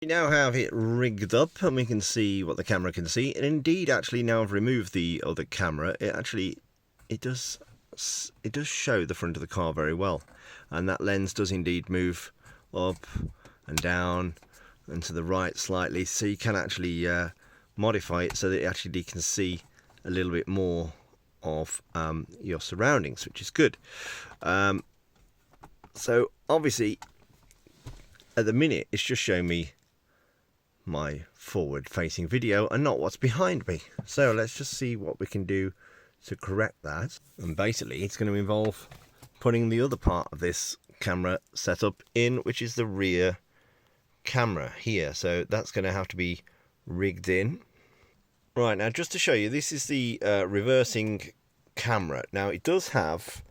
now have it rigged up and we can see what the camera can see. And indeed, actually, now I've removed the other camera, it does show the front of the car very well. And that lens does indeed move up and down and to the right slightly, so you can actually modify it so that it actually can see a little bit more of your surroundings, which is good. So obviously at the minute it's just showing me my forward facing video and not what's behind me. So let's just see what we can do to correct that. And basically it's going to involve putting the other part of this camera setup in, which is the rear camera here. So that's going to have to be rigged in. Right, now just to show you, this is the reversing camera. Now it does have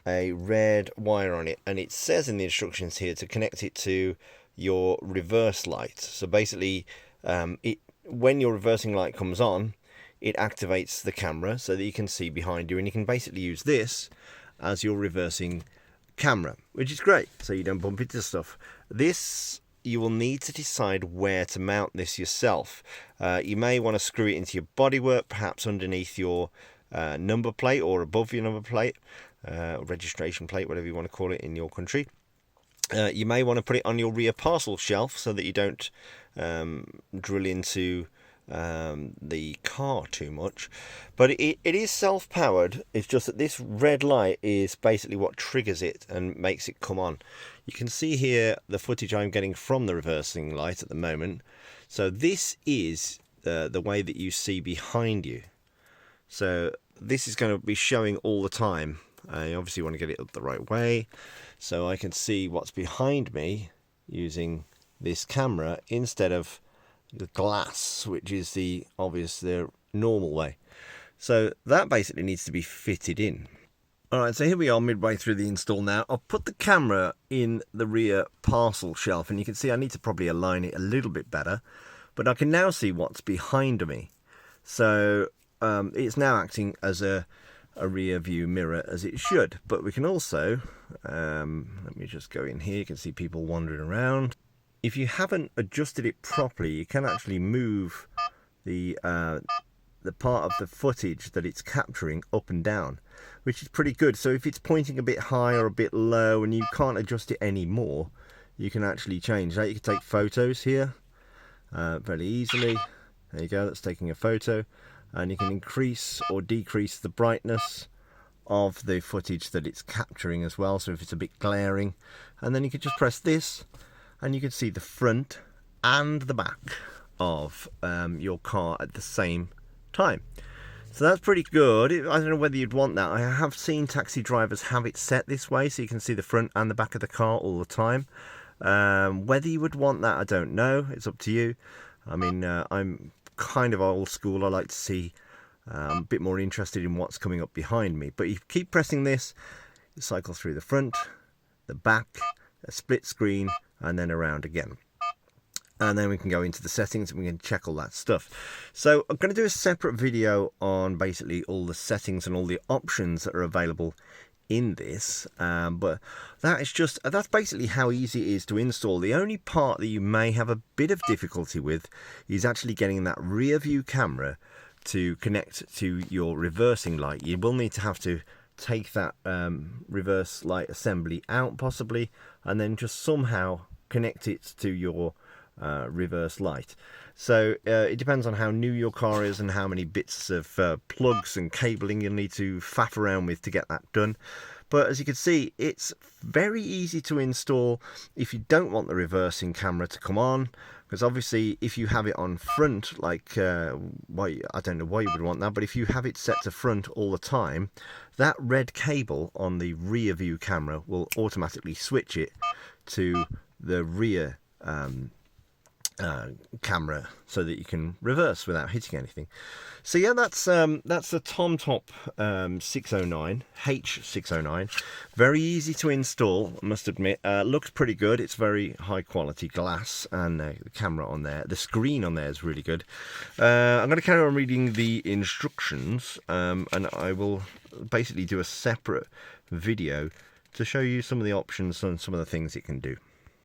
a red wire on it, and it says in the instructions here to connect it to your reverse light. So basically when your reversing light comes on, it activates the camera so that you can see behind you, and you can basically use this as your reversing camera, which is great, so you don't bump into stuff. This, you will need to decide where to mount this yourself. You may want to screw it into your bodywork, perhaps underneath your number plate or above your number plate, registration plate, whatever you want to call it in your country. You may want to put it on your rear parcel shelf so that you don't drill into the car too much. But it is self-powered. It's just that this red light is basically what triggers it and makes it come on. You can see here the footage I'm getting from the reversing light at the moment. So this is the way that you see behind you. So this is going to be showing all the time. I obviously want to get it up the right way so I can see what's behind me using this camera instead of the glass, which is the normal way. So that basically needs to be fitted in. Alright, so here we are midway through the install now. I've put the camera in the rear parcel shelf, and you can see I need to probably align it a little bit better, but I can now see what's behind me. So it's now acting as a rear view mirror, as it should. But we can also, let me just go in here, you can see people wandering around. If you haven't adjusted it properly, you can actually move the part of the footage that it's capturing up and down, which is pretty good. So if it's pointing a bit high or a bit low and you can't adjust it anymore, you can actually change that. You can take photos here very easily. There you go, that's taking a photo. And you can increase or decrease the brightness of the footage that it's capturing as well. So if it's a bit glaring, and then you can just press this and you can see the front and the back of your car at the same time. So that's pretty good. I don't know whether you'd want that. I have seen taxi drivers have it set this way so you can see the front and the back of the car all the time. Whether you would want that, I don't know. It's up to you. I mean, I'm kind of old school. I like to see a bit more interested in what's coming up behind me. But you keep pressing this, you cycle through the front, the back, a split screen, and then around again. And then we can go into the settings and we can check all that stuff. So I'm going to do a separate video on basically all the settings and all the options that are available in this, but that's basically how easy it is to install. The only part that you may have a bit of difficulty with is actually getting that rear view camera to connect to your reversing light. You will need to have to take that reverse light assembly out possibly, and then just somehow connect it to your reverse light. So it depends on how new your car is and how many bits of plugs and cabling you'll need to faff around with to get that done. But as you can see, it's very easy to install if you don't want the reversing camera to come on, because obviously if you have it on front, like I don't know why you would want that, but if you have it set to front all the time, that red cable on the rear view camera will automatically switch it to the rear camera so that you can reverse without hitting anything. So yeah, that's the Vantop 609 H609. Very easy to install, I must admit. Looks pretty good. It's very high quality glass, and the camera on there, the screen on there is really good. I'm going to carry on reading the instructions, and I will basically do a separate video to show you some of the options and some of the things it can do.